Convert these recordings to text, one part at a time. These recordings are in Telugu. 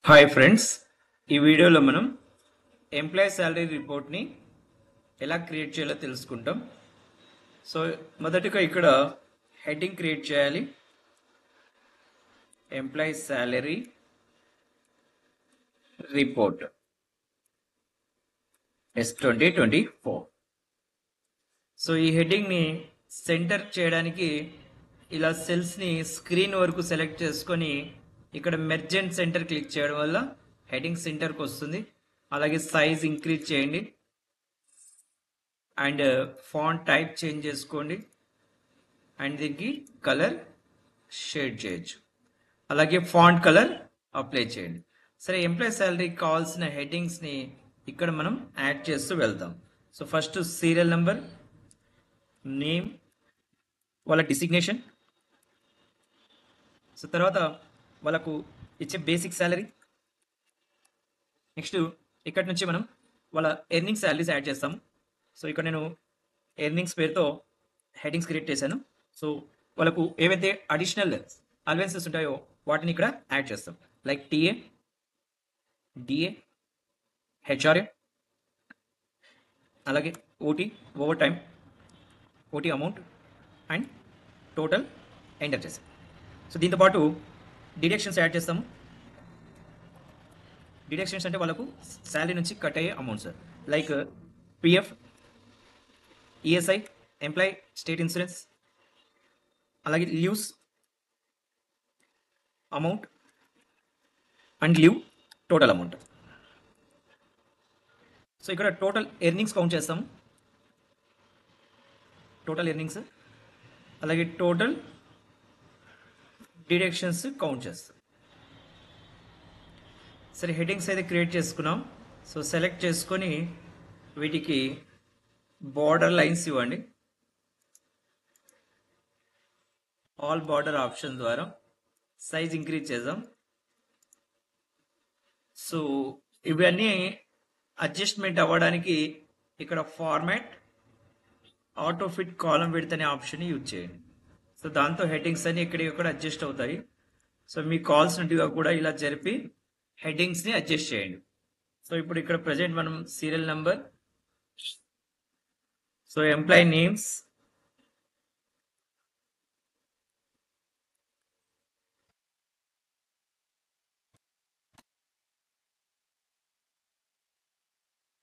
హాయ్ ఫ్రెండ్స్, ఈ వీడియోలో మనం ఎంప్లాయీ శాలరీ రిపోర్ట్ని ఎలా క్రియేట్ చేయాలో తెలుసుకుంటాం. సో మొదటిగా ఇక్కడ హెడ్డింగ్ క్రియేట్ చేయాలి. Employee salary report S2024. So ఈ హెడ్డింగ్ని సెంటర్ చేయడానికి ఇలా సెల్స్ని స్క్రీన్ వరకు సెలెక్ట్ చేసుకొని ఇక్కడ మెర్జ్ అండ్ సెంటర్ క్లిక్ చేయడం వల్ల హెడ్డింగ్ సెంటర్కి వస్తుంది. అలాగే సైజ్ ఇంక్రీజ్ చేయండి అండ్ ఫాంట్ టైప్ చేంజ్ చేసుకోండి అండ్ దీనికి కలర్ షేడ్ చేయొచ్చు. అలాగే ఫాంట్ కలర్ అప్లై చేయండి. సరే, ఎంప్లాయీ శాలరీకి కావాల్సిన హెడ్డింగ్స్ని ఇక్కడ మనం యాడ్ చేస్తూ వెళ్దాం. So first serial number, name, వాళ్ళ డిసిగ్నేషన్, సో తర్వాత వాళ్ళకు ఇచ్చే బేసిక్ శాలరీ. నెక్స్ట్ ఇక్కడ నుంచి మనం వాళ్ళ ఎర్నింగ్ శాలరీస్ యాడ్ చేస్తాము. సో ఇక్కడ నేను ఎర్నింగ్స్ పేరుతో హెడ్డింగ్స్ క్రియేట్ చేశాను. సో వాళ్ళకు ఏవైతే అడిషనల్ అలవెన్సెస్ ఉంటాయో వాటిని ఇక్కడ యాడ్ చేస్తాం. లైక్ టీఏ, డిఏ, హెచ్ఆర్ఏ, అలాగే OT, overtime, OT amount and total enter చేసాం. సో దీంతోపాటు డిడక్షన్స్ యాడ్ చేస్తాము. డిడక్షన్స్ అంటే వాళ్ళకు శాలరీ నుంచి కట్ అయ్యే amounts like PF, ESI, employee state insurance, అలాగే leaves amount and leave total amount. So ఇక్కడ టోటల్ ఎర్నింగ్స్ కౌంట్ చేస్తాము, టోటల్ ఎర్నింగ్స్, అలాగే టోటల్ డిడక్షన్స్ కౌంట్ చేస్తాం. సరే, హెడ్డింగ్స్ అయితే క్రియేట్ చేసుకున్నాం. సో సెలెక్ట్ చేసుకొని వీటికి బార్డర్ లైన్స్ ఇవ్వండి. ఆల్ బార్డర్ ఆప్షన్ ద్వారా సైజ్ ఇంక్రీజ్ చేద్దాం. సో ఇవన్నీ అడ్జస్ట్మెంట్ అవ్వడానికి ఇక్కడ ఫార్మాట్ ఆటో ఫిట్ కాలం విడ్త్ అనే ఆప్షన్ యూజ్ చేయండి. సో దాంతో హెడ్డింగ్స్ అన్ని ఇక్కడ అడ్జస్ట్ అవుతాయి. సో మీకు కావాల్సినట్టుగా కూడా ఇలా జరిపి హెడ్డింగ్స్ని అడ్జస్ట్ చేయండి. సో ఇప్పుడు ఇక్కడ ప్రజెంట్ మనం serial number, so employee names,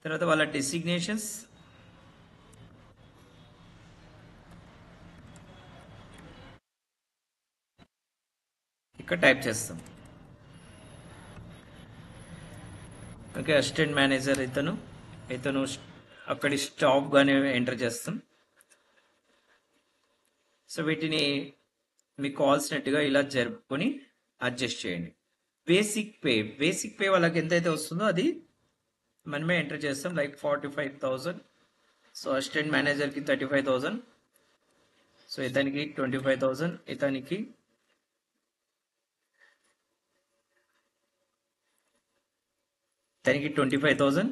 తర్వాత వాళ్ళ డెసిగ్నేషన్స్, ఇక్కడ టైప్ చేస్తాం. ఓకే, అసిస్టెంట్ మేనేజర్ ఇతను అక్కడి స్టాఫ్ గానే ఎంటర్ చేస్తాం. సో వీటిని మీకు కావాల్సినట్టుగా ఇలా జరుపుకొని అడ్జస్ట్ చేయండి. బేసిక్ పే వాళ్ళకి ఎంతైతే వస్తుందో అది మనమే ఎంటర్ చేస్తాం. లైక్ 45,000. సో అసిస్టెంట్ మేనేజర్కి 35,000. సో ఇతనికి 25,000, ఇతనికి 25,000,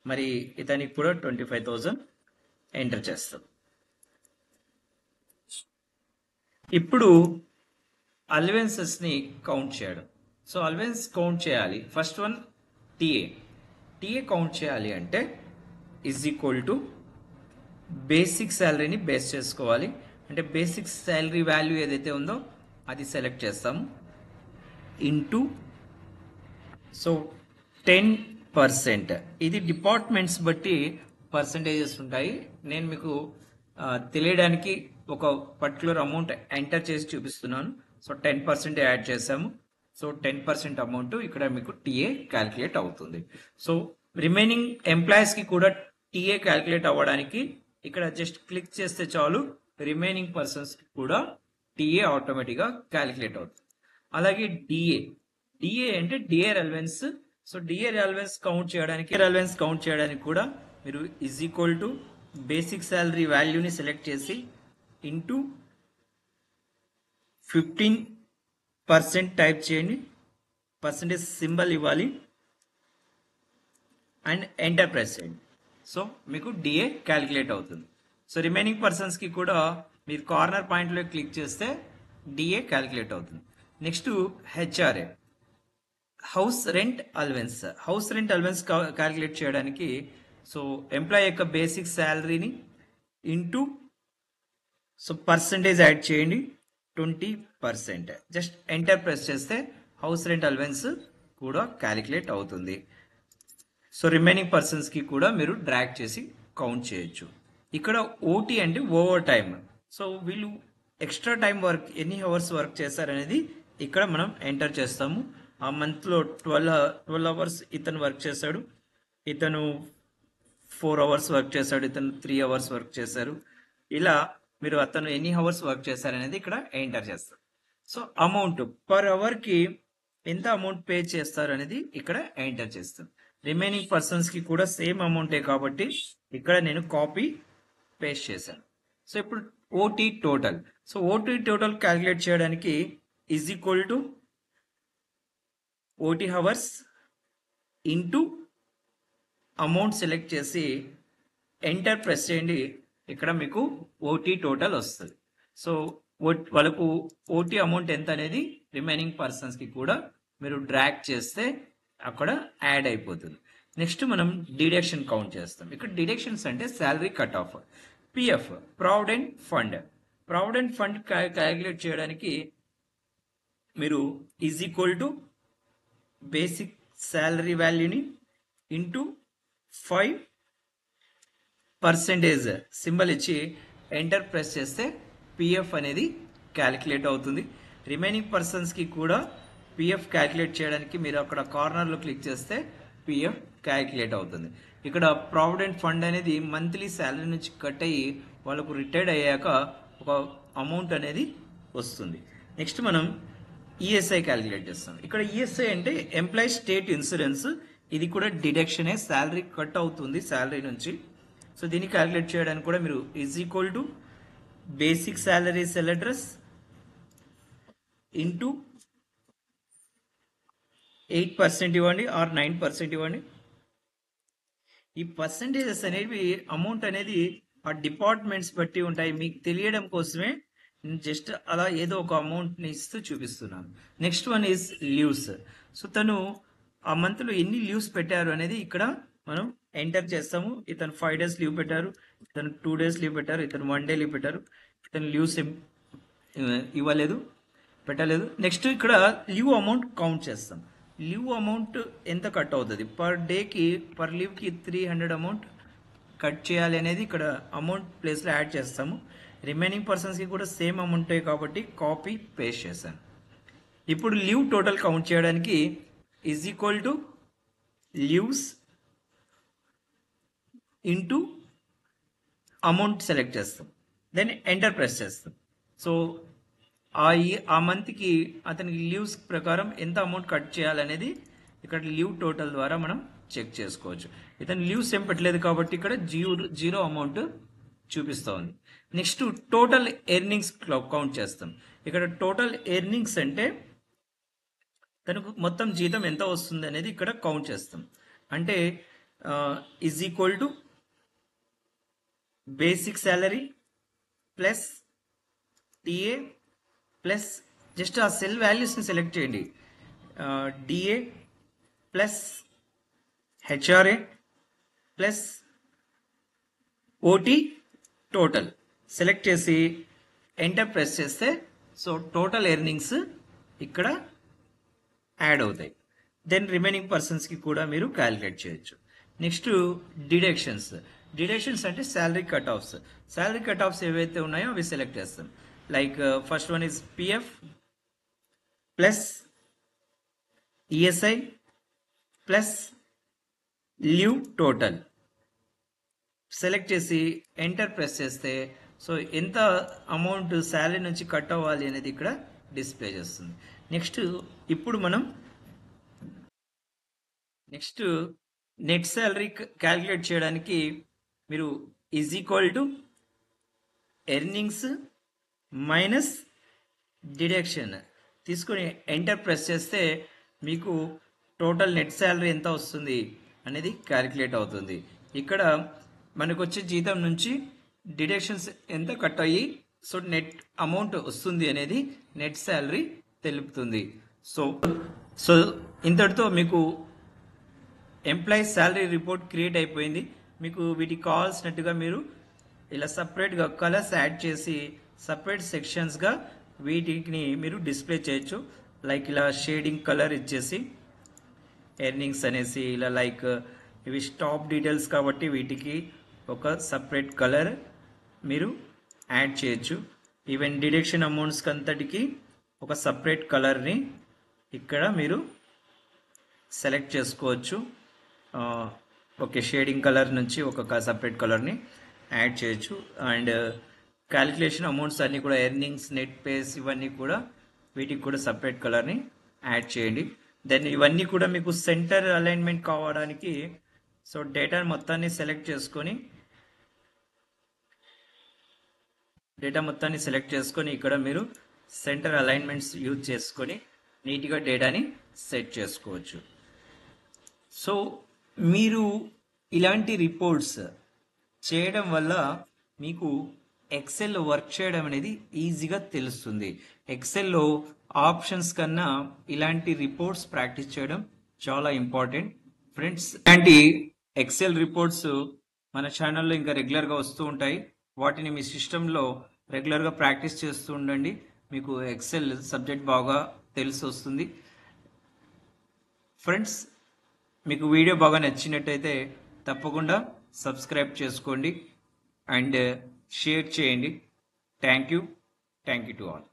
మరి ఇతనికి కూడా 25,000 ఎంటర్ చేస్తాం. ఇప్పుడు అలవెన్సెస్ని కౌంట్ చేయడం. సో అలవెన్స్ కౌంట్ చేయాలి. ఫస్ట్ వన్ టీఏ కౌంట్ చేయాలి అంటే ఈజ్ ఈక్వల్ టు బేసిక్ శాలరీని బేస్ చేసుకోవాలి. అంటే బేసిక్ శాలరీ వాల్యూ ఏదైతే ఉందో అది సెలెక్ట్ చేస్తాము ఇంటూ, సో 10%. ఇది డిపార్ట్మెంట్స్ బట్టి పర్సంటేజెస్ ఉంటాయి. నేను మీకు తెలియడానికి ఒక పర్టికులర్ అమౌంట్ ఎంటర్ చేసి చూపిస్తున్నాను. సో 10% యాడ్ చేసాము. సో 10% అమౌంట్ ఇక్కడ మీకు టీఏ క్యాల్కులేట్ అవుతుంది. సో రిమైనింగ్ ఎంప్లాయీస్కి కూడా టీఏ క్యాల్కులేట్ అవ్వడానికి ఇక్కడ జస్ట్ క్లిక్ చేస్తే చాలు, రిమైనింగ్ పర్సన్స్కి కూడా టీఏ ఆటోమేటిక్గా క్యాల్కులేట్ అవుతుంది. అలాగే డిఏ అంటే dear allowance. So dear allowance count చేయడానికి కూడా మీరు is equal to basic salary వాల్యూని సెలెక్ట్ చేసి ఇంటూ 15% టైప్ చేయండి, పర్సంటేజ్ సింబల్ ఇవ్వాలి అండ్ ఎంటర్ ప్రెస్ చేయండి. సో మీకు డిఏ క్యాలిక్యులేట్ అవుతుంది. సో రిమైనింగ్ పర్సన్స్కి కూడా మీరు కార్నర్ పాయింట్లో క్లిక్ చేస్తే డిఏ క్యాలిక్యులేట్ అవుతుంది. Next HRA. House rent allowance. House rent allowance calculate చేయడానికి సో ఎంప్లాయ్ యొక్క బేసిక్ శాలరీని ఇంటూ సో పర్సంటేజ్ యాడ్ చేయండి 20%. జస్ట్ ఎంటర్ ప్రెస్ చేస్తే హౌస్ రెంట్ అలవెన్స్ కూడా క్యాలిక్యులేట్ అవుతుంది. సో రిమైనింగ్ పర్సన్స్కి కూడా మీరు డ్రాగ్ చేసి కౌంట్ చేయొచ్చు. ఇక్కడ ఓటీ అంటే ఓవర్ టైమ్. సో వీళ్ళు ఎక్స్ట్రా టైం వర్క్ ఎన్ని అవర్స్ వర్క్ చేశారనేది ఇక్కడ మనం ఎంటర్ చేస్తాము. ఆ మంత్లో 12 అవర్స్ ఇతను వర్క్ చేశాడు, ఇతను 4 అవర్స్ వర్క్ చేశాడు, ఇతను 3 అవర్స్ వర్క్ చేశారు. ఇలా మీరు అతను ఎన్ని అవర్స్ వర్క్ చేశారనేది ఇక్కడ ఎంటర్ చేస్తారు. సో అమౌంట్ పర్ అవర్కి ఎంత అమౌంట్ పే చేస్తారు అనేది ఇక్కడ ఎంటర్ చేస్తాను. రిమైనింగ్ పర్సన్స్కి కూడా సేమ్ అమౌంటే కాబట్టి ఇక్కడ నేను కాపీ పేస్ట్ చేశాను. సో ఇప్పుడు OT total. So OT total calculate చేయడానికి is equal to OT hours into amount select చేసి ఎంటర్ ప్రెస్ చేయండి. ఇక్కడ మీకు ఓటీ టోటల్ వస్తుంది. సో వాళ్ళకు ఓటీ అమౌంట్ ఎంత అనేది రిమైనింగ్ పర్సన్స్కి కూడా మీరు డ్రాగ్ చేస్తే అక్కడ యాడ్ అయిపోతుంది. నెక్స్ట్ మనం డిడక్షన్ కౌంట్ చేస్తాం. ఇక్కడ డిడక్షన్స్ అంటే salary cut off, PF, provident fund. Provident fund calculate చేయడానికి మీరు is equal to basic salary వాల్యూని ఇంటూ 5% సింబల్ ఇచ్చి ఎంటర్ ప్రెస్ చేస్తే పిఎఫ్ అనేది క్యాలిక్యులేట్ అవుతుంది. రిమైనింగ్ పర్సన్స్కి కూడా పిఎఫ్ క్యాలిక్యులేట్ చేయడానికి మీరు అక్కడ కార్నర్లో క్లిక్ చేస్తే పిఎఫ్ క్యాలిక్యులేట్ అవుతుంది. ఇక్కడ ప్రావిడెంట్ ఫండ్ అనేది మంత్లీ శాలరీ నుంచి కట్ అయ్యి వాళ్ళకు రిటైర్డ్ అయ్యాక ఒక అమౌంట్ అనేది వస్తుంది. నెక్స్ట్ మనం ఈఎస్ఐ క్యాలిక్యులేట్ చేస్తాం. ఇక్కడ ఈఎస్ఐ అంటే ఎంప్లాయీ స్టేట్ ఇన్సూరెన్స్. ఇది కూడా డిడక్షనే, శాలరీ కట్ అవుతుంది శాలరీ నుంచి. సో దీన్ని క్యాలిక్యులేట్ చేయడానికి కూడా మీరు is equal to basic salary cell address into 8% ఇవ్వండి ఆర్ 9% ఇవ్వండి. ఈ పర్సంటేజెస్ అనేవి అమౌంట్ అనేది ఆ డిపార్ట్మెంట్స్ బట్టి ఉంటాయి. మీకు తెలియడం కోసమే నేను జస్ట్ అలా ఏదో ఒక అమౌంట్ని ఇస్తూ చూపిస్తున్నాను. Next one is leaves. So తను ఆ మంత్లో ఎన్ని లీవ్స్ పెట్టారు అనేది ఇక్కడ మనం ఎంటర్ చేస్తాము. ఇతను 5 days లీవ్ పెట్టారు, ఇతను 2 days లీవ్ పెట్టారు, ఇతను 1 day లీవ్ పెట్టారు, ఇతను లీవ్స్ ఇవ్వలేదు, పెట్టలేదు. నెక్స్ట్ ఇక్కడ లీవ్ అమౌంట్ కౌంట్ చేస్తాం. లీవ్ అమౌంట్ ఎంత కట్ అవుతుంది పర్ డేకి, పర్ లీవ్కి 300 అమౌంట్ కట్ చేయాలి అనేది ఇక్కడ అమౌంట్ ప్లేస్లో యాడ్ చేస్తాము. రిమైనింగ్ పర్సన్స్కి కూడా సేమ్ అమౌంటే కాబట్టి కాపీ పేస్ట్ చేశాను. ఇప్పుడు లీవ్ టోటల్ కౌంట్ చేయడానికి is equal to leaves into amount select చేస్తాం, దెన్ ఎంటర్ ప్రెస్ చేస్తాం. సో ఆ మంత్కి అతనికి లీవ్స్ ప్రకారం ఎంత అమౌంట్ కట్ చేయాలనేది ఇక్కడ లీవ్ టోటల్ ద్వారా మనం చెక్ చేసుకోవచ్చు. ఇతను లీవ్స్ ఏం పెట్టలేదు కాబట్టి ఇక్కడ జీరో అమౌంట్ చూపిస్తూ ఉంది. నెక్స్ట్ టోటల్ ఎర్నింగ్స్ కౌంట్ చేస్తాం. ఇక్కడ టోటల్ ఎర్నింగ్స్ అంటే తనకు మొత్తం జీతం ఎంత వస్తుంది అనేది ఇక్కడ కౌంట్ చేస్తాం. అంటే is equal to basic salary plus TA plus just ఆ సెల్ వాల్యూస్ని సెలెక్ట్ చేయండి. DA plus HRA plus OT total select చేసి ఎంటర్ ప్రెస్ చేస్తే సో టోటల్ ఎర్నింగ్స్ ఇక్కడ యాడ్ అవుతాయి. దెన్ రిమైనింగ్ పర్సన్స్కి కూడా మీరు క్యాలిక్యులేట్ చేయొచ్చు. Next deductions. డిడక్షన్స్ అంటే salary cut offs. Salary cut offs ఏవైతే ఉన్నాయో అవి సెలెక్ట్ చేస్తాం. Like first one is PF plus ESI plus leave total select చేసి ఎంటర్ ప్రెస్ చేస్తే సో ఎంత అమౌంట్ శాలరీ నుంచి కట్ అవ్వాలి అనేది ఇక్కడ డిస్ప్లే చేస్తుంది. నెక్స్ట్ ఇప్పుడు మనం నెక్స్ట్ నెట్ శాలరీ క్యాలిక్యులేట్ చేయడానికి మీరు is equal to earnings minus deduction తీసుకొని ఎంటర్ ప్రెస్ చేస్తే మీకు టోటల్ నెట్ శాలరీ ఎంత వస్తుంది అనేది క్యాలిక్యులేట్ అవుతుంది. ఇక్కడ మనకు వచ్చే జీతం నుంచి డిడక్షన్స్ ఎంత కట్ అయ్యి సో నెట్ అమౌంట్ వస్తుంది అనేది నెట్ శాలరీ తెలుపుతుంది. సో సో ఇంతటితో మీకు ఎంప్లాయీస్ శాలరీ రిపోర్ట్ క్రియేట్ అయిపోయింది. మీకు వీటికి కావాల్సినట్టుగా మీరు ఇలా సపరేట్గా కలర్స్ యాడ్ చేసి సపరేట్ సెక్షన్స్గా వీటిని మీరు డిస్ప్లే చేయొచ్చు. లైక్ ఇలా షేడింగ్ కలర్ ఇచ్చేసి ఎర్నింగ్స్ అనేసి ఇలా లైక్ ఇవి స్టాప్ డీటెయిల్స్ కాబట్టి వీటికి ఒక సపరేట్ కలర్ మీరు యాడ్ చేయొచ్చు. ఈవెన్ డిడక్షన్ అమౌంట్స్కి అంతటికి ఒక సపరేట్ కలర్ని ఇక్కడ మీరు సెలెక్ట్ చేసుకోవచ్చు. ఓకే, షేడింగ్ కలర్ నుంచి ఒక సపరేట్ కలర్ని యాడ్ చేయొచ్చు. అండ్ క్యాలిక్యులేషన్ అమౌంట్స్ అన్నీ కూడా ఎర్నింగ్స్, నెట్ పేస్ ఇవన్నీ కూడా వీటికి కూడా సపరేట్ కలర్ని యాడ్ చేయండి. దెన్ ఇవన్నీ కూడా మీకు సెంటర్ అలైన్మెంట్ కావడానికి సో డేటా మొత్తాన్ని సెలెక్ట్ చేసుకొని ఇక్కడ మీరు సెంటర్ అలైన్మెంట్స్ యూజ్ చేసుకొని నీట్గా డేటాని సెట్ చేసుకోవచ్చు. సో మీరు ఇలాంటి రిపోర్ట్స్ చేయడం వల్ల మీకు ఎక్సెల్లో వర్క్ చేయడం అనేది ఈజీగా తెలుస్తుంది. ఎక్సెల్లో ఆప్షన్స్ కన్నా ఇలాంటి రిపోర్ట్స్ ప్రాక్టీస్ చేయడం చాలా ఇంపార్టెంట్ ఫ్రెండ్స్. ఇలాంటి ఎక్సెల్ రిపోర్ట్స్ మన ఛానల్లో ఇంకా రెగ్యులర్గా వస్తూ ఉంటాయి. వాటిని మీ సిస్టంలో రెగ్యులర్గా ప్రాక్టీస్ చేస్తూ ఉండండి. మీకు ఎక్సెల్ సబ్జెక్ట్ బాగా తెలిసి వస్తుంది. ఫ్రెండ్స్, మీకు వీడియో బాగా నచ్చినట్టయితే తప్పకుండా సబ్స్క్రైబ్ చేసుకోండి అండ్ షేర్ చేయండి. Thank you to all.